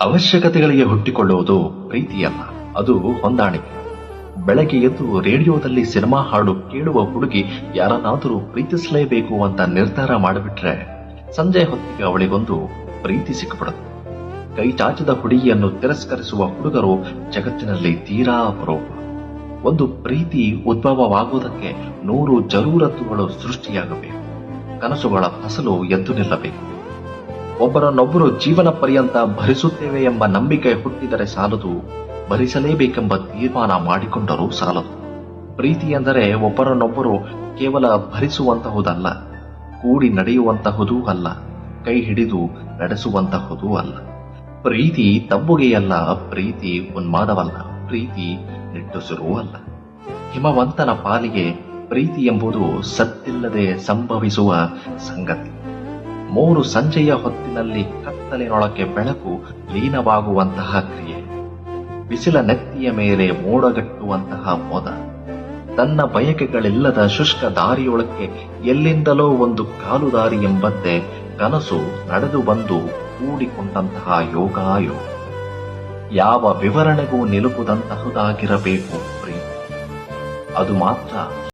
ಅವಶ್ಯಕತೆಗಳಿಗೆ ಹುಟ್ಟಿಕೊಳ್ಳುವುದು ಪ್ರೀತಿಯಲ್ಲ, ಅದು ಹೊಂದಾಣಿಕೆ. ಬೆಳಗ್ಗೆ ಎದ್ದು ರೇಡಿಯೋದಲ್ಲಿ ಸಿನಿಮಾ ಹಾಡು ಕೇಳುವ ಹುಡುಗಿ ಯಾರನ್ನಾದರೂ ಪ್ರೀತಿಸಲೇಬೇಕು ಅಂತ ನಿರ್ಧಾರ ಮಾಡಿಬಿಟ್ರೆ ಸಂಜೆ ಹೊತ್ತಿಗೆ ಅವಳಿಗೊಂದು ಪ್ರೀತಿ ಸಿಕ್ಕಿಬಿಡುತ್ತೆ. ಕೈ ಚಾಚಿದ ಹುಡುಗಿಯನ್ನು ತಿರಸ್ಕರಿಸುವ ಹುಡುಗರು ಜಗತ್ತಿನಲ್ಲಿ ತೀರಾ ಅಪರೂಪ. ಒಂದು ಪ್ರೀತಿ ಉದ್ಭವವಾಗುವುದಕ್ಕೆ 100 ಜರೂರತ್ತುಗಳು ಸೃಷ್ಟಿಯಾಗಬೇಕು. ಕನಸುಗಳ ಫಸಲು ಎದ್ದು ನಿಲ್ಲಬೇಕು. ಒಬ್ಬರನ್ನೊಬ್ಬರು ಜೀವನ ಪರ್ಯಂತ ಭರಿಸುತ್ತೇವೆ ಎಂಬ ನಂಬಿಕೆ ಹುಟ್ಟಿದರೆ ಸಾಲದು, ಭರಿಸಲೇಬೇಕೆಂಬ ತೀರ್ಮಾನ ಮಾಡಿಕೊಂಡರೂ ಸಾಲದು. ಪ್ರೀತಿ ಎಂದರೆ ಒಬ್ಬರನ್ನೊಬ್ಬರು ಕೇವಲ ಭರಿಸುವಂತಹುದಲ್ಲ, ಕೂಡಿ ನಡೆಯುವಂತಹುದೂ ಅಲ್ಲ, ಕೈ ಹಿಡಿದು ನಡೆಸುವಂತಹುದೂ ಅಲ್ಲ. ಪ್ರೀತಿ ತಬ್ಬುಗೆಯಲ್ಲ, ಪ್ರೀತಿ ಉನ್ಮಾದವಲ್ಲ, ಪ್ರೀತಿ ನಿಟ್ಟುಸಿರೂ ಅಲ್ಲ. ಹಿಮವಂತನ ಪಾಲಿಗೆ ಪ್ರೀತಿ ಎಂಬುದು ಸತ್ತಿಲ್ಲದೆ ಸಂಭವಿಸುವ ಸಂಗತಿ. 3 ಸಂಜೆಯ ಹೊತ್ತಿನಲ್ಲಿ ಕತ್ತಲಿನೊಳಗೆ ಬೆಳಕು ಲೀನವಾಗುವಂತಹ ಕ್ರಿಯೆ, ಬಿಸಿಲ ನೆತ್ತಿಯ ಮೇಲೆ ಮೋಡಗಟ್ಟುವಂತಹ ಮೋದ, ತನ್ನ ಬಯಕೆಗಳಿಲ್ಲದ ಶುಷ್ಕ ದಾರಿಯೊಳಕ್ಕೆ ಎಲ್ಲಿಂದಲೋ ಒಂದು ಕಾಲು ದಾರಿ ಎಂಬಂತೆ ಕನಸು ನಡೆದು ಬಂದು ಕೂಡಿಕೊಂಡಂತಹ ಯೋಗಾಯೋಗ. ಯಾವ ವಿವರಣೆಗೂ ನಿಲುಕುದಂತಹುದಾಗಿರಬೇಕು ಪ್ರೀತಿ. ಅದು ಮಾತ್ರ